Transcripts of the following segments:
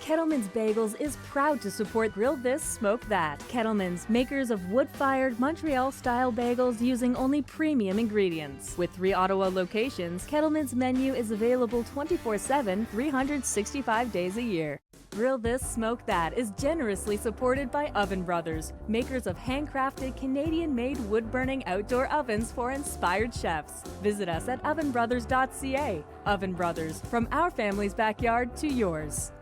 Kettleman's Bagels is proud to support Grill This, Smoke That. Kettleman's, makers of wood-fired Montreal-style bagels using only premium ingredients. With 3 Ottawa locations, Kettleman's menu is available 24/7, 365 days a year. Grill This, Smoke That is generously supported by Oven Brothers, makers of handcrafted Canadian-made wood-burning outdoor ovens for inspired chefs. Visit us at ovenbrothers.ca. Oven Brothers, from our family's backyard to yours.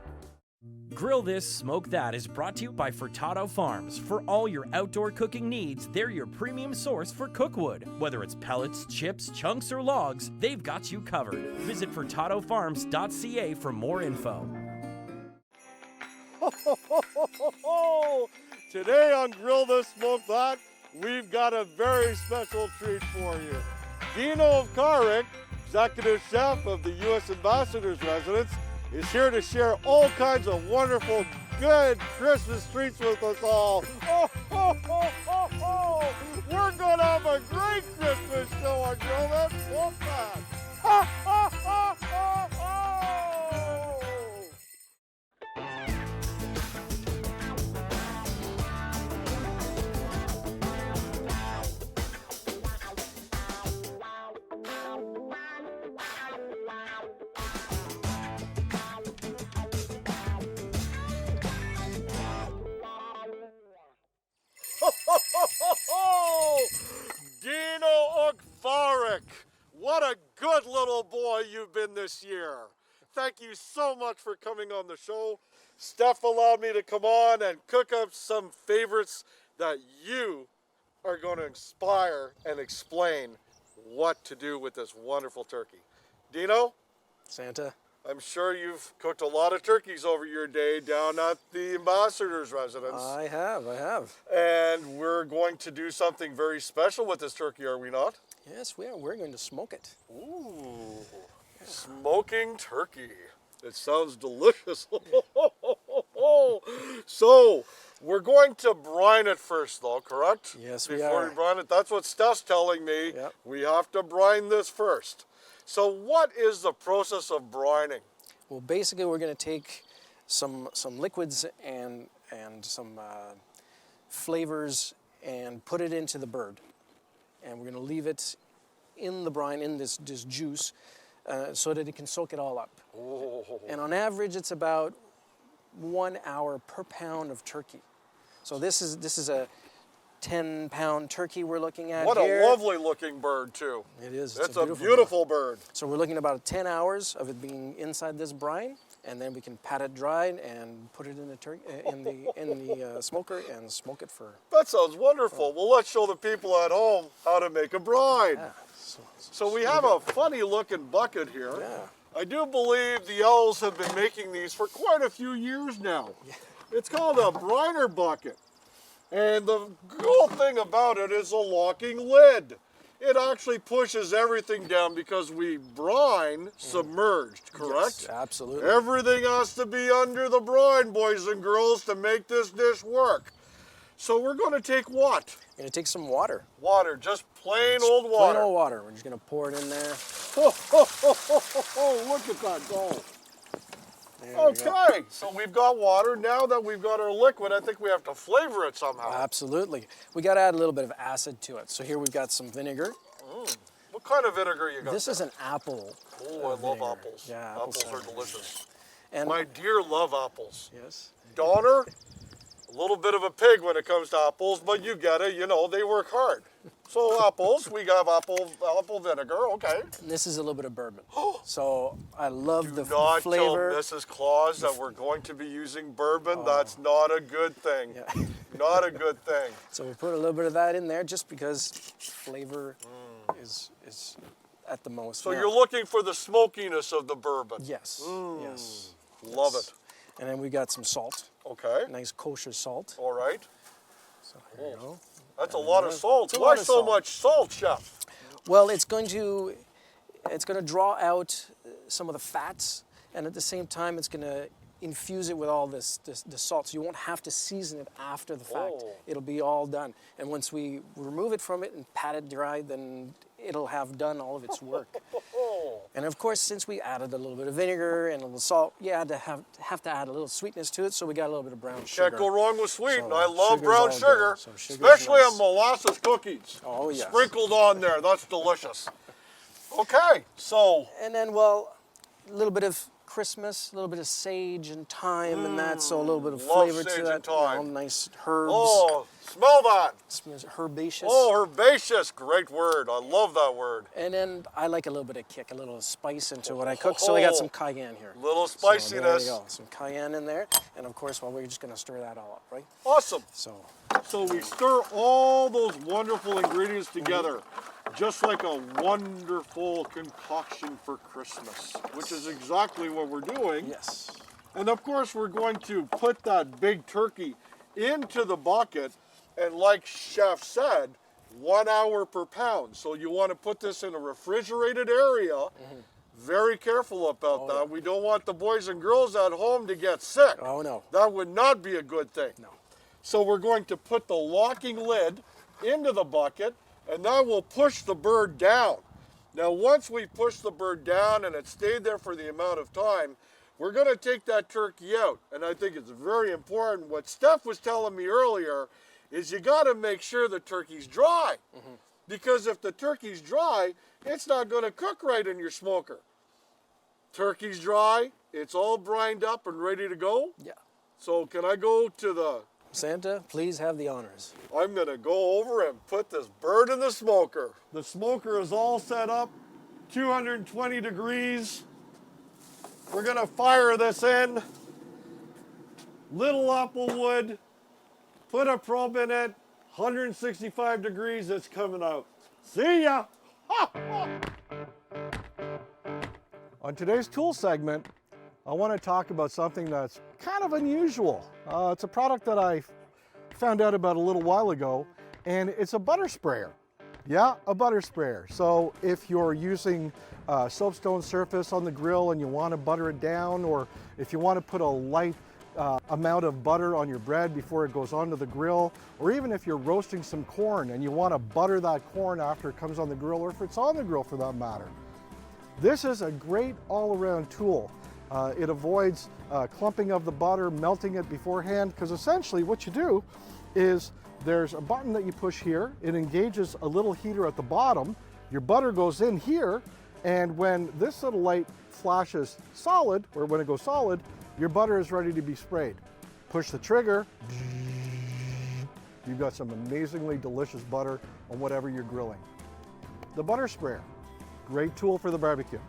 Grill This, Smoke That is brought to you by Furtado Farms. For all your outdoor cooking needs, they're your premium source for cookwood. Whether it's pellets, chips, chunks, or logs, they've got you covered. Visit furtadofarms.ca for more info. Today on Grill This, Smoke That, we've got a very special treat for you. Dino Ovcaric, executive chef of the U.S. Ambassador's Residence, is here to share all kinds of wonderful, good Christmas treats with us all. We're going to have a great Christmas show on Grill This, Smoke That. Dino Ovcaric, what a good little boy you've been this year. Thank you so much for coming on the show. Steph allowed me to come on and cook up some favorites that you are going to inspire and explain what to do with this wonderful turkey. Dino? Santa? I'm sure you've cooked a lot of turkeys over your day down at the Ambassador's Residence. I have. And we're going to do something very special with this turkey, are we not? Yes, we are. We're going to smoke it. Ooh, yeah. Smoking turkey. It sounds delicious. So, we're going to brine it first though, correct? Yes, we Before are. we brine it, that's what Steph's telling me. Yep. We have to brine this first. So what is the process of brining? Well, basically, we're going to take some liquids and some flavors and put it into the bird, and we're going to leave it in the brine, in this juice, so that it can soak it all up. Oh. And on average, it's about 1 hour per pound of turkey. So this is a 10-pound turkey we're looking at What here. a lovely looking bird too. It is. It's a beautiful bird. So we're looking at about 10 hours of it being inside this brine, and then we can pat it dry and put it in the smoker and smoke it for. That sounds wonderful. Well, let's show the people at home how to make a brine. Yeah. So we have a funny looking bucket here. Yeah. I do believe the elves have been making these for quite a few years now. Yeah. It's called a briner bucket. And the cool thing about it is a locking lid. It actually pushes everything down because we brine submerged, correct? Yes, absolutely. Everything has to be under the brine, boys and girls, to make this dish work. So we're going to take what? We're going to take some water. Water, just plain old water. Plain old water. We're just going to pour it in there. Oh, look at that go. Okay, so we've got water. Now that we've got our liquid, I think we have to flavor it somehow. Absolutely. We got to add a little bit of acid to it. So here we've got some vinegar. What kind of vinegar you got? This is an apple. Oh, I love vinegar. apples. Yeah, apples are cider delicious. And My dear love apples. yes. Donner, a little bit of a pig when it comes to apples, but you get it, you know, they work hard. So apples, we got apple vinegar, okay. And this is a little bit of bourbon. So I love the Not flavor. tell Mrs. Claus that we're going to be using bourbon. That's not a good thing. Yeah. Not a good thing. So we put a little bit of that in there just because flavor is at the most. So now. you're looking for the smokiness of the bourbon. Yes. Yes. Love Yes. it. And then we got some salt. Okay. Nice kosher salt. All right. So here you go. That's a lot of salt. It's a Why lot of so salt. much salt, Chef? Well, it's going to draw out some of the fats, and at the same time, it's going to infuse it with all the salt. So you won't have to season it after the fact. Oh. It'll be all done. And once we remove it from it and pat it dry, then it'll have done all of its work. And of course, since we added a little bit of vinegar and a little salt, you had to have to add a little sweetness to it, so we got a little bit of brown sugar. Can't go wrong with sweet, So and I love sugar's brown all sugar, good. So sugar's especially nice. on molasses cookies. Oh, yes. Sprinkled on there, that's delicious. Okay, so And then, well, a little bit of Christmas, a little bit of sage and thyme and that, so a little bit of love flavor sage to and that. You know, thyme. nice herbs. oh, smell that. Smells herbaceous. Oh, herbaceous, great word. I love that word. And then I like a little bit of kick, a little spice into what I cook, so I got some cayenne here. Little So there spiciness. you go, some cayenne in there, and of course, well, we're just gonna stir that all up, right? Awesome. So, So we stir all those wonderful ingredients together, just like a wonderful concoction for Christmas, which is exactly what we're doing. yes. And of course, we're going to put that big turkey into the bucket, and like Chef said, 1 hour per pound. So you want to put this in a refrigerated area. Very careful about that. We don't want the boys and girls at home to get sick. Oh, no. That would not be a good thing. No. So we're going to put the locking lid into the bucket, and that will push the bird down. Now, once we push the bird down and it stayed there for the amount of time, we're going to take that turkey out. And I think it's very important. What Steph was telling me earlier is you got to make sure the turkey's dry. Because if the turkey's dry, it's not going to cook right in your smoker. Turkey's dry, it's all brined up and ready to go. Yeah. So can I go to the... Santa, please have the honors. I'm going to go over and put this bird in the smoker. The smoker is all set up, 220 degrees. We're going to fire this in. Little apple wood, put a probe in it, 165 degrees, it's coming out. See ya! On today's tool segment, I want to talk about something that's kind of unusual. It's a product that I found out about a little while ago, and it's a butter sprayer. Yeah, a butter sprayer. So if you're using soapstone surface on the grill and you want to butter it down, or if you want to put a light amount of butter on your bread before it goes onto the grill, or even if you're roasting some corn and you want to butter that corn after it comes on the grill, or if it's on the grill for that matter. This is a great all-around tool. It avoids clumping of the butter, melting it beforehand, because essentially what you do is there's a button that you push here. It engages a little heater at the bottom. Your butter goes in here, and when this little light flashes solid, or when it goes solid, your butter is ready to be sprayed. Push the trigger, you've got some amazingly delicious butter on whatever you're grilling. The butter sprayer, great tool for the barbecue.